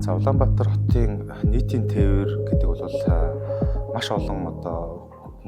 За Улаанбаатар хотын нийтийн тээвэр гэдэг бол маш олон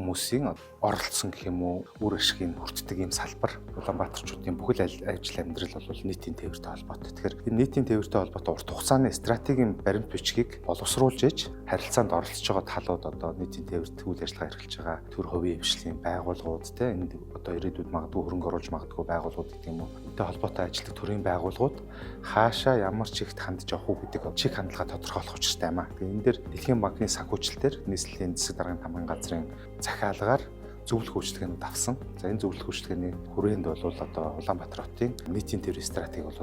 хүмүүсийн оролцсон гэх юм уу үр ашгийг хүртдэг ийм салбар. Улаанбаатарчуудын бүхэл ажил амьдрал бол нийтийн тээвэртэй холбоотой. Тэгэхээр энэ нийтийн тээвэртэй холбоотой урт хугацааны стратегийн баримт бичгийг боловсруулж иж харилцаанд оролцож байгаа талууд нийтийн тээвэрт үйл ажиллагаа эрхэлж байгаа төр хувийн хвшлийн байгууллагууд энд ирээдүйд магадгүй хөрөнгө оруулж магадгүй байгууллагууд гэх юм уу үүнтэй холбоотой ажилладаг төрийн байгууллагууд хаашаа ямар чигт хандж явах уу гэдэг чиг хандлага тодорхойлох учиртай юм аа. Тэгэхээр энэ дээр Дэлхийн банкны санхүүжилтээр нийслэлийн засаг даргын тамгын газрын захиалгаар зөвлөх үйлчилгээнүүд авсан. За энэ зөвлөх үйлчилгээний хүрээнд бол Улаанбаатар хотын нийтийн тээврийн стратеги бол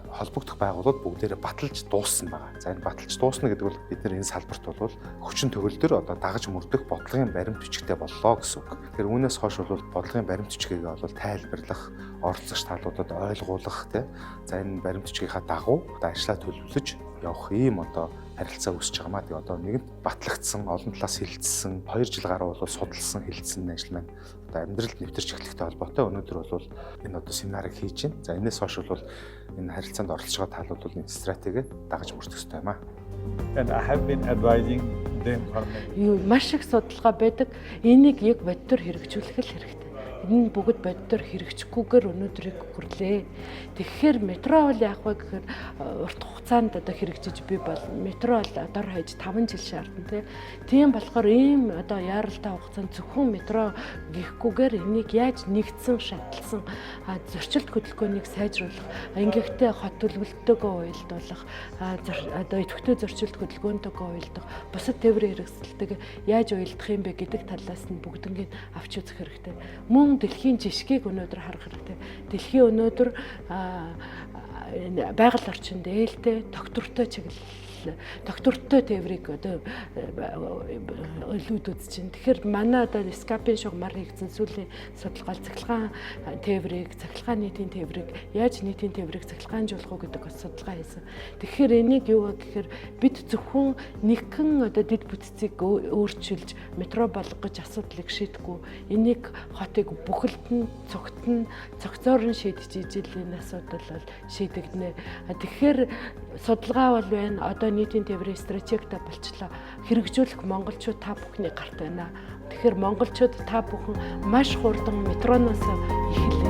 холбогдох байгууллагууд бүгдээрээ баталж дууссан байгаа. За энэ баталж дуусна гэдэг бол бид энэ салбарт бол хүчин төгөлдөр дагаж мөрдөх бодлогын баримт бичигтэй боллоо гэсэн үг. Тэгэхээр үүнээс хойш бол бодлогын баримт бичгийг бол тайлбарлах, оролцогч талуудад ойлгуулах за энэ баримт бичгийнхаа дагуу ажлаа төлөвлөж явах ийм харилцаа үүсэж байгаа маа. Тэгээ нэгэнт батлагдсан, олон талаас хилцсэн, 2 жил гаруй бол судалсан, хилцсэн ажил маань амьдралд нэвтэрч эхлэхтэй холбоотой. Өнөөдөр бол энэ семинарыг хийж байна. За энэс хойш бол энэ харилцаанд оролцож байгаа талууд бол энэ стратегийг дагаж мөрдөх ёстой юм аа. And I have been advising them for many. Маш их судалгаа байдаг. Энийг яг бодитор хэрэгжүүлэх л хэрэгтэй. Энэ бүгд бодитор хэрэгжихгүйгээр өнөөдрийг хүрлээ. Тэгэхээр метро бол яах вэ гэхээр урт хугацаанд хэрэгжиж би бол метро бол дор хаяж 5 жил шаардна тийм болохоор ийм яаралтай хугацаанд зөвхөн метро гихгүйгээр энийг яаж нэгдсэн шатлсан зөрчилд хөдөлгөөнийг сайжруулах, ингэхдээ хот төлөвлөлтөөгөө уялдуулах, идэвхтэй зөрчилд хөдөлгөөнтэйгээ уялдах, бусад тээврийн хэрэгсэлтэйг яаж уялдах юм бэ гэдэг талаас нь бүгднийг авч үзэх хэрэгтэй. Мөн дэлхийн жишгийг өнөөдөр харах хэрэгтэй. Дэлхийн өнөөдөр байгаль орчинд ээлтэй, тогтвортой тогтвортой тээврийг өлүүд үзэж байна. Тэгэхээр манай скапын шугамар хийгдсэн сүүлийн судалгаа цахилгаан тээврийг, цахилгаан нийтийн тээврийг яаж нийтийн тээврийг цахилгаанжуулах уу гэдэг судалгаа хийсэн. Тэгэхээр энийг юу гэхээр бид зөвхөн нэгэн дэд бүтцийг өөрчилж метро болгож асуудлыг шийдэхгүй. Энийг хотыг бүхэлд нь цогцоор нь шийдэж ижил энэ асуудал бол шийдэгдэнэ. Тэгэхээр судалгаа бол байна. Нийтийн тээврийн стратегтэй болчлоо. Хэрэгжүүлэх монголчууд та бүхний гарт байна. Тэгэхээр монголчууд та бүхэн маш хурдан метроноос эхэлээ.